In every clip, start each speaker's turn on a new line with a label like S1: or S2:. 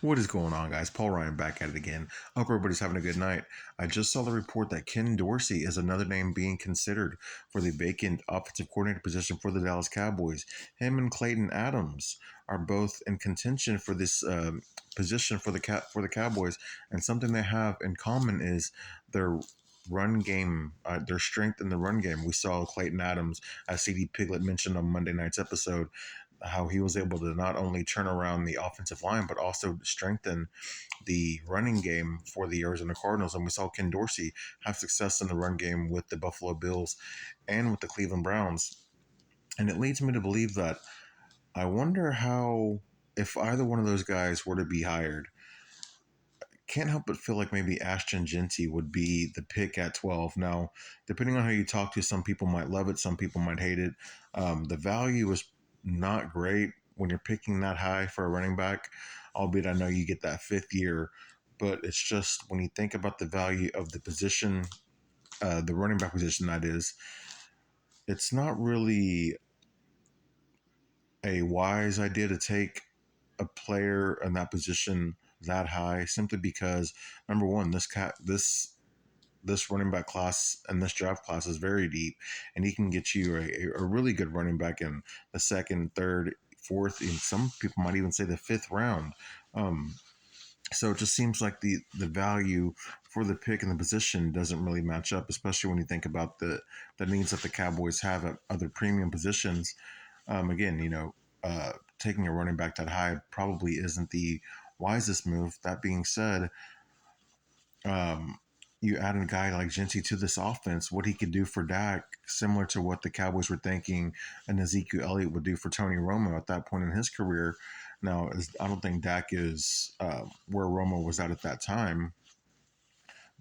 S1: What is going on, guys? Paul Ryan back at it again. Hope everybody's having a good night. I just saw the report that Ken Dorsey is another name being considered for the vacant offensive coordinator position for the Dallas Cowboys. Him and Clayton Adams are both in contention for this position for the Cowboys, and something they have in common is their run game, their strength in the run game. We saw Clayton Adams, as CD Piglet mentioned on Monday night's episode, how he was able to not only turn around the offensive line but also strengthen the running game for the Arizona Cardinals. And we saw Ken Dorsey have success in the run game with the Buffalo Bills and with the Cleveland Browns. And it leads me to believe that I wonder how, if either one of those guys were to be hired, can't help but feel like maybe Ashton Genty would be the pick at 12. Now, depending on how you talk to, some people might love it, some people might hate it. The value is not great when you're picking that high for a running back, albeit I know you get that fifth year. But it's just when you think about the value of the position, the running back position, that is, it's not really a wise idea to take a player in that position that high, simply because number one, this running back class and this draft class is very deep, and he can get you a really good running back in the second, third, fourth, and some people might even say the fifth round. So it just seems like the value for the pick and the position doesn't really match up, especially when you think about the needs that the Cowboys have at other premium positions. Again, taking a running back that high probably isn't the wisest move. That being said, um, you add a guy like Genty to this offense, what he could do for Dak, similar to what the Cowboys were thinking and Ezekiel Elliott would do for Tony Romo at that point in his career. Now, I don't think Dak is where Romo was at that time,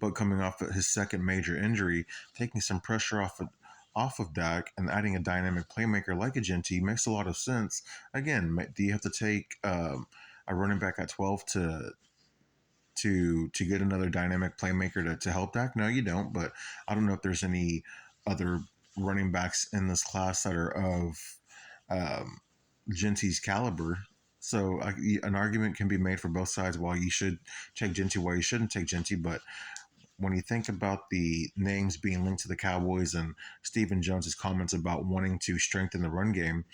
S1: but coming off of his second major injury, taking some pressure off of Dak and adding a dynamic playmaker like a Genty makes a lot of sense. Again, do you have to take a running back at 12 to get another dynamic playmaker to help Dak? No, you don't. But I don't know if there's any other running backs in this class that are of um, Genty's caliber. So an argument can be made for both sides. Why you should take Genty, why you shouldn't take Genty. But when you think about the names being linked to the Cowboys and Stephen Jones's comments about wanting to strengthen the run game,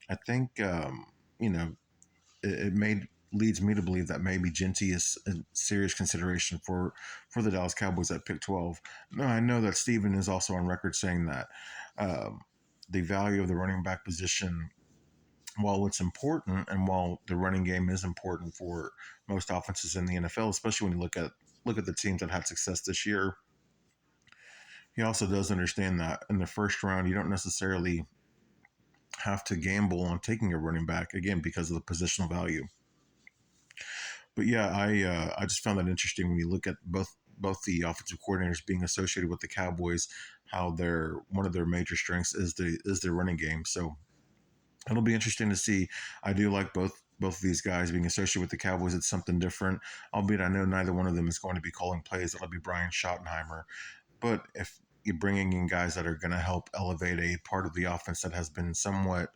S1: I think it made leads me to believe that maybe Genty is a serious consideration for the Dallas Cowboys at pick 12. No, I know that Stephen is also on record saying that um, the value of the running back position, while it's important and while the running game is important for most offenses in the NFL, especially when you look at the teams that had success this year, he also does understand that in the first round you don't necessarily have to gamble on taking a running back, again, because of the positional value. But yeah, I just found that interesting when you look at both the offensive coordinators being associated with the Cowboys, how their one of their major strengths is their running game. So it'll be interesting to see. I do like both of these guys being associated with the Cowboys. It's something different, albeit I know neither one of them is going to be calling plays. It'll be Brian Schottenheimer. But if you're bringing in guys that are going to help elevate a part of the offense that has been somewhat,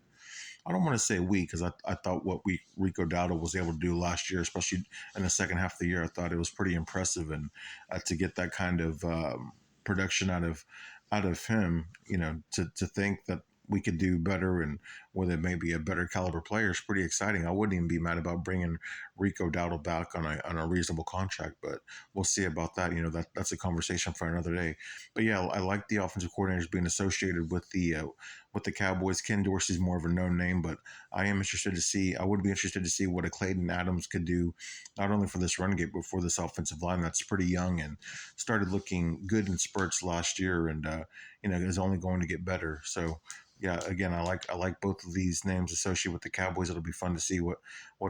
S1: I don't want to say weak, because I thought what Rico Dowdle was able to do last year, especially in the second half of the year, I thought it was pretty impressive. And to get that kind of production out of him, to think that we could do better and with it maybe a better caliber player is pretty exciting. I wouldn't even be mad about bringing Rico Dowdle back on a reasonable contract, but we'll see about that. That's a conversation for another day. But yeah, I like the offensive coordinators being associated with the Cowboys. Ken Dorsey's more of a known name, but I would be interested to see what a Clayton Adams could do, not only for this run game, but for this offensive line that's pretty young and started looking good in spurts last year, and is only going to get better. So yeah, again, I like both of these names associated with the Cowboys. It'll be fun to see what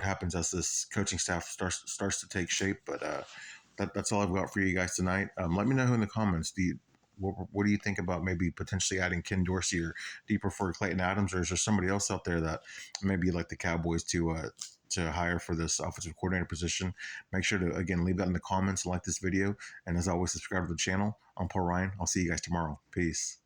S1: happens as this coaching staff starts to take shape. But that's all I've got for you guys tonight. Let me know in the comments. What do you think about maybe potentially adding Ken Dorsey, or do you prefer Clayton Adams, or is there somebody else out there that maybe you'd like the Cowboys to hire for this offensive coordinator position? Make sure to, again, leave that in the comments and like this video. And as always, subscribe to the channel. I'm Paul Ryan. I'll see you guys tomorrow. Peace.